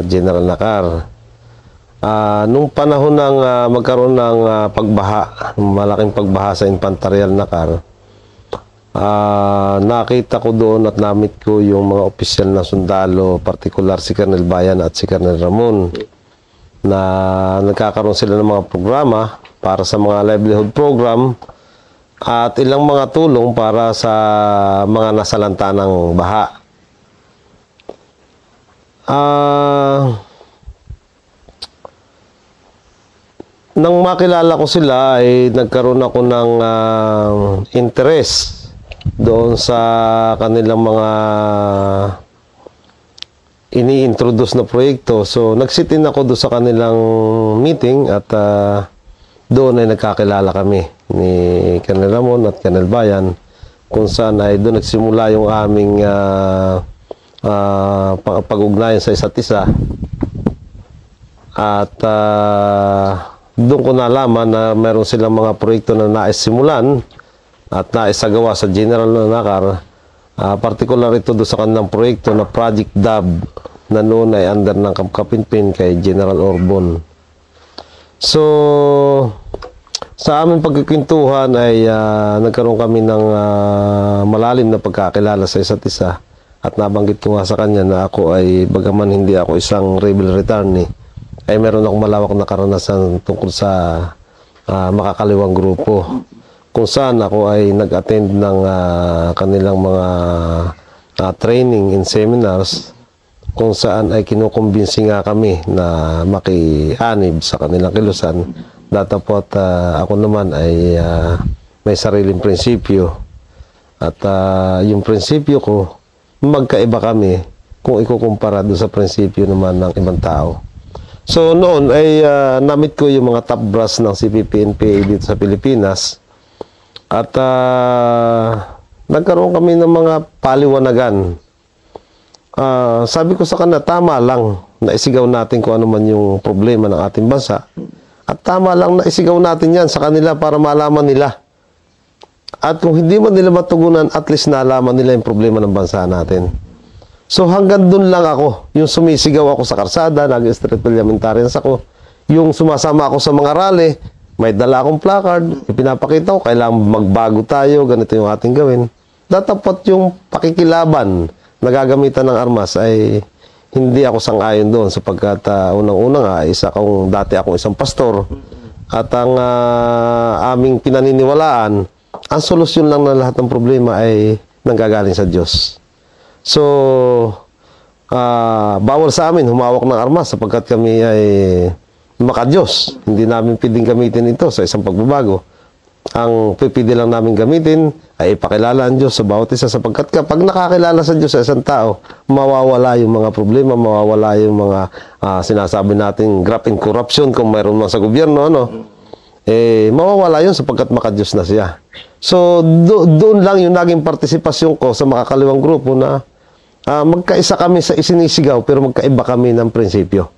General Nakar. Nung panahon ng magkaroon ng pagbaha, malaking pagbaha sa Infanterial Nakar, nakita ko doon at namit ko yung mga opisyal na sundalo, partikular si Colonel Bayan at si Colonel Ramon, na nagkakaroon sila ng mga programa para sa mga livelihood program at ilang mga tulong para sa mga nasalanta ng baha. Nang makilala ko sila ay nagkaroon ako ng interest doon sa kanilang mga ini-introduce na proyekto. So nagsitin ako doon sa kanilang meeting at doon ay nagkakilala kami ni Colonel Ramon at Colonel Bayan, kung saan ay doon nagsimula yung aming pag-ugnayan sa isa't isa. At doon ko nalaman na meron silang mga proyekto na naisimulan at naisagawa sa General Nakar. Partikular ito doon sa kanilang proyekto na Project DAB na noon ay under ng Kapinpin kay General Orbon. So, sa aming pagkikwentuhan ay nagkaroon kami ng malalim na pagkakilala sa isa't isa. At nabanggit ko nga sa kanya na ako ay, bagaman hindi ako isang rebel returnee, ay meron akong malawak na karanasan tungkol sa makakaliwang grupo, kung saan ako ay nag-attend ng kanilang mga training and seminars, kung saan ay kinukumbinsi nga kami na makianib sa kanilang kilusan. Datapot ako naman ay may sariling prinsipyo, at yung prinsipyo ko magkaiba kami kung ikukumpara doon sa prinsipyo naman ng ibang tao. So noon ay namit ko yung mga top brass ng CPP-NPA dito sa Pilipinas, at nagkaroon kami ng mga paliwanagan. Sabi ko sa kanila, tama lang na isigaw natin kung ano man yung problema ng ating bansa, at tama lang na isigaw natin yan sa kanila para malaman nila. At kung hindi man nila matugunan, at least nalaman nila yung problema ng bansa natin. So hanggang dun lang ako, yung sumisigaw ako sa karsada, nag-street parliamentarians ako, yung sumasama ako sa mga rally, may dala akong placard, ipinapakita ko, kailangan magbago tayo, ganito yung ating gawin. Datapot yung pakikilaban na gagamitan ng armas ay hindi ako sang-ayon doon, sapagkat unang-una nga, dati akong isang pastor, at ang aming pinaniniwalaan, ang solusyon lang ng lahat ng problema ay nanggagaling sa Diyos. So, bawal sa amin humawak ng armas sapagkat kami ay maka-Diyos. Hindi namin pwedeng gamitin ito sa isang pagbabago. Ang pipili lang namin gamitin ay ipakilala ang Diyos sa bawat isa, sapagkat kapag nakakilala sa Diyos sa isang tao, mawawala yung mga problema, mawawala yung mga sinasabi natin graft and corruption kung mayroon man sa gobyerno, mawawala yun sapagkat maka-Diyos na siya. So, doon lang yung naging partisipasyon ko sa makakaliwang grupo na magkaisa kami sa isinisigaw pero magkaiba kami ng prinsipyo.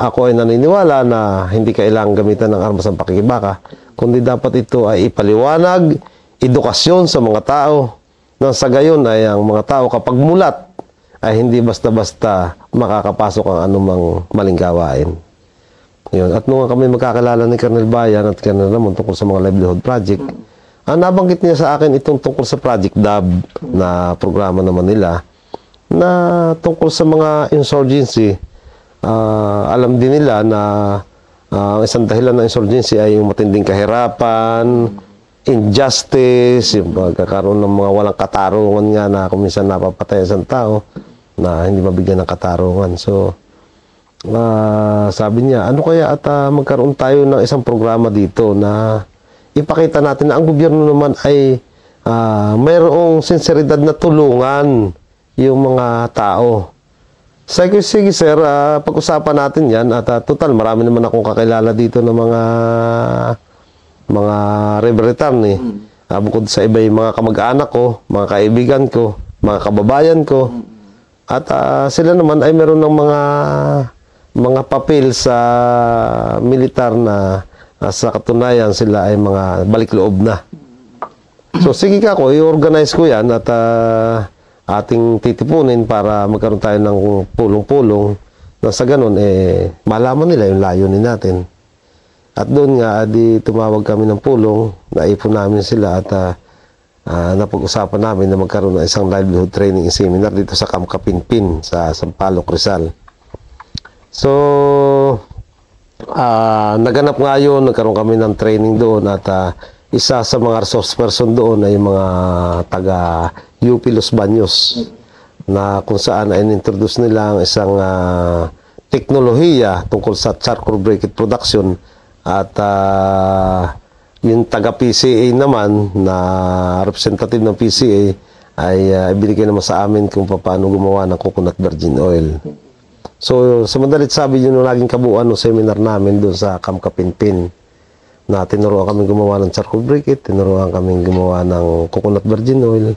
Ako ay naniniwala na hindi kailangang gamitan ng armas ng pakikibaka, kundi dapat ito ay ipaliwanag, edukasyon sa mga tao, nang sa gayon ay ang mga tao kapag mulat ay hindi basta-basta makakapasok ang anumang maling gawain. Yun. At nung kami magkakilala ni Colonel Bayan at Colonel Ramon tungkol sa mga livelihood project, nabanggit niya sa akin itong tungkol sa Project DAB na programa naman nila na tungkol sa mga insurgency. Alam din nila na isang dahilan ng insurgency ay yung matinding kahirapan, injustice, yung pagkakaroon ng mga walang katarungan nga na kung minsan napapatay isang tao na hindi mabigyan ng katarungan. So, sabi niya, ano kaya at magkaroon tayo ng isang programa dito na ipakita natin na ang gobyerno naman ay mayroong sinseridad na tulungan yung mga tao. Sige, sir, pag-usapan natin yan. At total, marami naman akong kakilala dito ng mga rebel returnee. Bukod sa iba yung mga kamag-anak ko, mga kaibigan ko, mga kababayan ko. At sila naman ay meron ng mga papel sa militar na sa katunayan sila ay mga balik loob na. So sige ka ko, i-organize ko yan at ating titipunin para magkaroon tayo ng pulong-pulong na sa ganun, malaman nila yung layunin natin. At doon nga, tumawag kami ng pulong, naipon namin sila at napag-usapan namin na magkaroon ng isang livelihood training seminar dito sa Camp Kapinpin sa Sampaloc, Rizal. So, naganap nga yun, nagkaroon kami ng training doon at isa sa mga resource person doon ay yung mga taga UP Los Baños na kung saan ay introduce nila ang isang teknolohiya tungkol sa charcoal briquette production at yung taga PCA naman na representative ng PCA ay ibinigay naman sa amin kung paano gumawa ng coconut virgin oil. So, sa madalit sabi yun yung naging kabuuan ng seminar namin doon sa Camp Kapinpin na tinuruan kami gumawa ng charcoal briquette, tinuruan kami gumawa ng coconut virgin oil.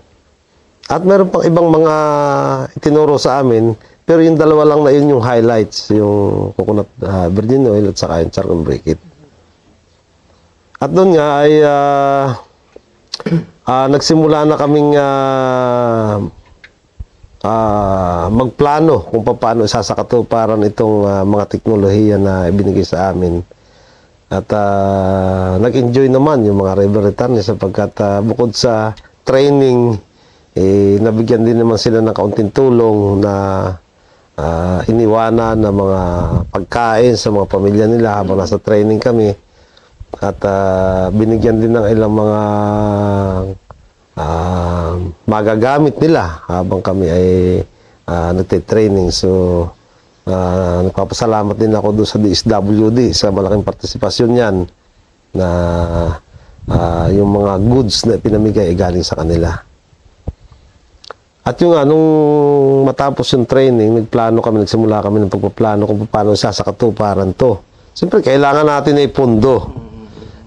At meron pang ibang mga itinuro sa amin, pero yung dalawa lang na yun yung highlights, yung coconut virgin oil at saka yung charcoal briquette. At doon nga ay nagsimula na kaming magplano kung paano isasakatuparan itong mga teknolohiya na ibinigay sa amin. At nag-enjoy naman yung mga river returnees sapagkat bukod sa training, nabigyan din naman sila ng kaunting tulong na iniwanan ng mga pagkain sa mga pamilya nila habang nasa training kami. At binigyan din ng ilang mga magagamit nila habang kami ay nagtitraining. So, nagpapasalamat din ako doon sa DSWD sa malaking partisipasyon yan na yung mga goods na pinamigay ay galing sa kanila. At yung nung matapos yung training, nagsimula kami ng pagpaplano kung paano sasakatuparan to. Siyempre, kailangan natin ay pondo.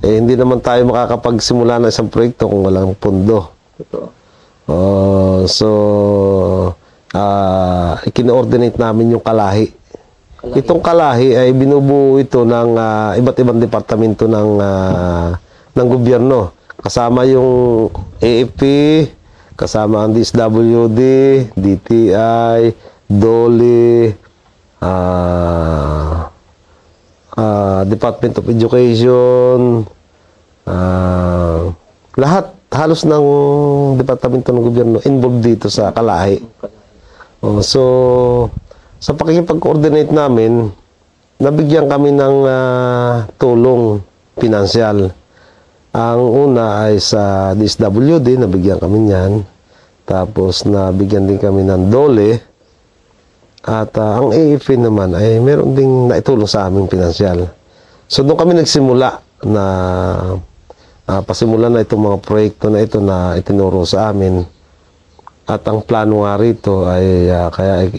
Hindi naman tayo makakapagsimula ng isang proyekto kung walang pondo. So, ikino-ordinate namin yung kalahi. Itong kalahi ay binubuo ito ng iba't ibang departamento ng gobyerno. Kasama yung AFP, kasama ang DSWD, DTI, DOLE, Department of Education, lahat halos ng departamento ng gobyerno involved dito sa kalahi. So, sa pakikipag-coordinate namin, nabigyan kami ng tulong pinansyal. Ang una ay sa DSWD, nabigyan kami niyan. Tapos, nabigyan din kami ng DOLE. At ang AFP naman ay meron ding naitulong sa aming pinansyal. So, doon kami nagsimula na pasimulan na itong mga proyekto na ito na itinuro sa amin. At ang plano nga rito ay kaya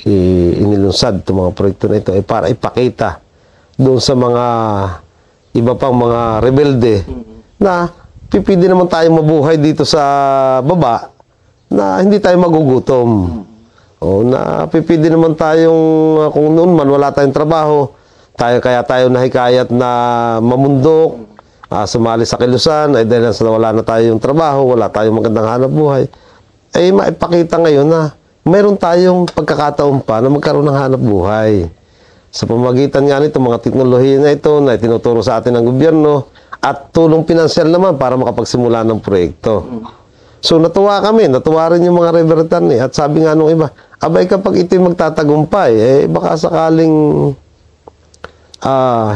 inilunsad itong mga proyekto na ito ay para ipakita doon sa mga iba pang mga rebelde na pipili naman tayo mabuhay dito sa baba na hindi tayo magugutom. O na pipili naman tayong kung noon man wala tayong trabaho, kaya tayo nahikayat na mamundok, sumali sa kilusan, ay dahil sa wala na tayong trabaho, wala tayong magandang hanap buhay, ay maipakita ngayon na mayroon tayong pagkakataon pa na magkaroon ng hanap buhay. Sa pamamagitan nga nito, mga teknolohiya na ito na tinuturo sa atin ng gobyerno at tulong pinansyal naman para makapagsimula ng proyekto. So natuwa kami, natuwa rin yung mga river returnees at sabi nga nung iba, abay kapag ito'y magtatagumpay, baka sakaling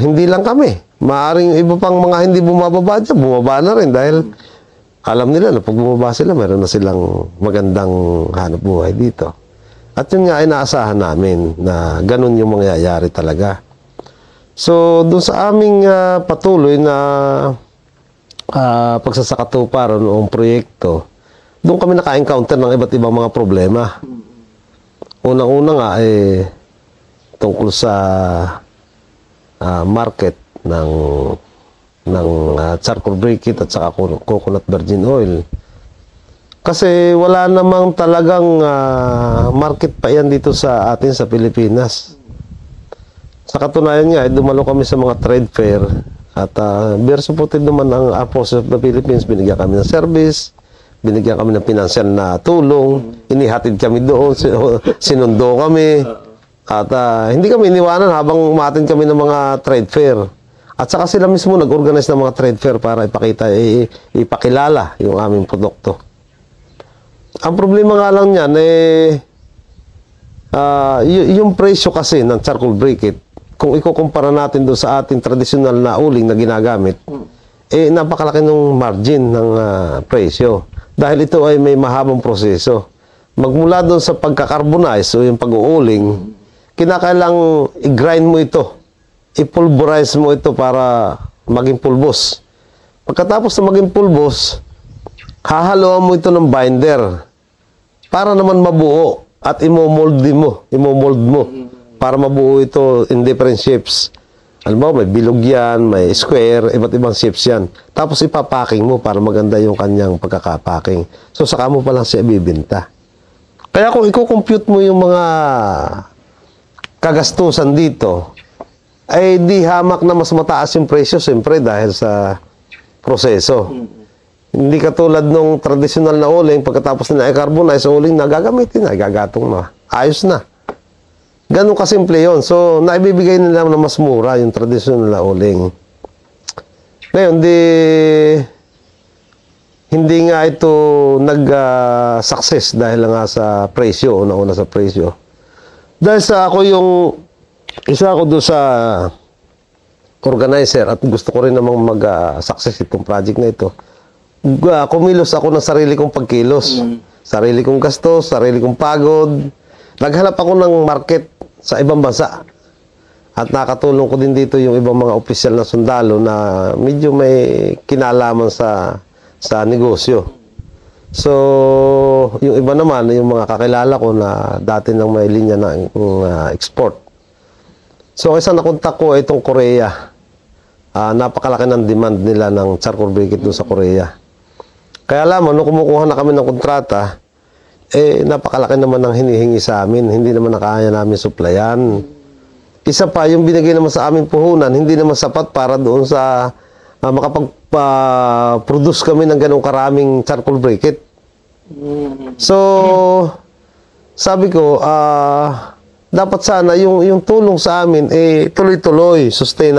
hindi lang kami. Maaring iba pang mga hindi bumababa dyan, bumaba na rin dahil alam nila na pag bumaba sila, meron na silang magandang hanap buhay dito. At yun nga ay naasahan namin na ganun yung mangyayari talaga. So, doon sa aming patuloy na pagsasakatuparan noong proyekto, doon kami naka-encounter ng iba't ibang mga problema. Unang-una nga tungkol sa market ng charcoal briquette at saka coconut virgin oil. Kasi wala namang talagang market pa yan dito sa atin sa Pilipinas. Sa katunayan nga, dumalo kami sa mga trade fair at very supported naman ang Forces of the Philippines. Binigyan kami ng service, binigyan kami ng pinansyal na tulong, inihatid kami doon, sinundo kami, at hindi kami iniwanan habang umatin kami ng mga trade fair. At saka sila mismo nag-organize ng mga trade fair para ipakita, ipakilala yung aming produkto. Ang problema nga lang niyan, yung presyo kasi ng charcoal briquette, kung ikukumpara natin doon sa ating tradisyonal na uling na ginagamit, napakalaki ng margin ng presyo. Dahil ito ay may mahabang proseso. Magmula doon sa pagkakarbonize o yung pag-uuling, kinakailang i-grind mo ito. I-pulverize mo ito para maging pulbos. Pagkatapos na maging pulbos, hahaluan mo ito ng binder para naman mabuo at imo-mold mo para mabuo ito in different shapes. Alam mo, may bilog yan, may square, iba't ibang shapes yan. Tapos ipapacking mo para maganda yung kanyang pagkakapacking. So, saka mo pa lang siya ibibinta. Kaya kung i-compute mo yung mga kagastusan dito, ay di hamak na mas mataas yung presyo, siyempre, dahil sa proseso. Hindi katulad nung traditional na uling, pagkatapos na i-carbonize, uling na gagamitin na, gagatong na. Ayos na. Ganun kasimple yun. So, naibibigay nila na mas mura yung traditional na uling. Ngayon, hindi nga ito nag-success dahil nga sa presyo, una-una sa presyo. Dahil sa ako isa ako doon sa organizer at gusto ko rin namang mag-success itong project na ito. Kumilos ako ng sarili kong pagkilos. Sarili kong gastos, sarili kong pagod. Naghanap ako ng market sa ibang bansa. At nakatulong ko din dito yung ibang mga opisyal na sundalo na medyo may kinalaman sa negosyo. So, yung iba naman, yung mga kakilala ko na dati nang may linya ng export. So, isang nakontak ko itong Korea. Napakalaki ng demand nila ng charcoal briquette doon sa Korea. Kaya alam mo, nung kumukuha na kami ng kontrata, napakalaki naman ng hinihingi sa amin. Hindi naman nakaya namin supplyan. Isa pa, yung binigay naman sa aming puhunan, hindi naman sapat para doon sa makapag-produce kami ng ganong karaming charcoal briquette. So, sabi ko, dapat sana yung tulong sa amin, tuloy-tuloy, sustain.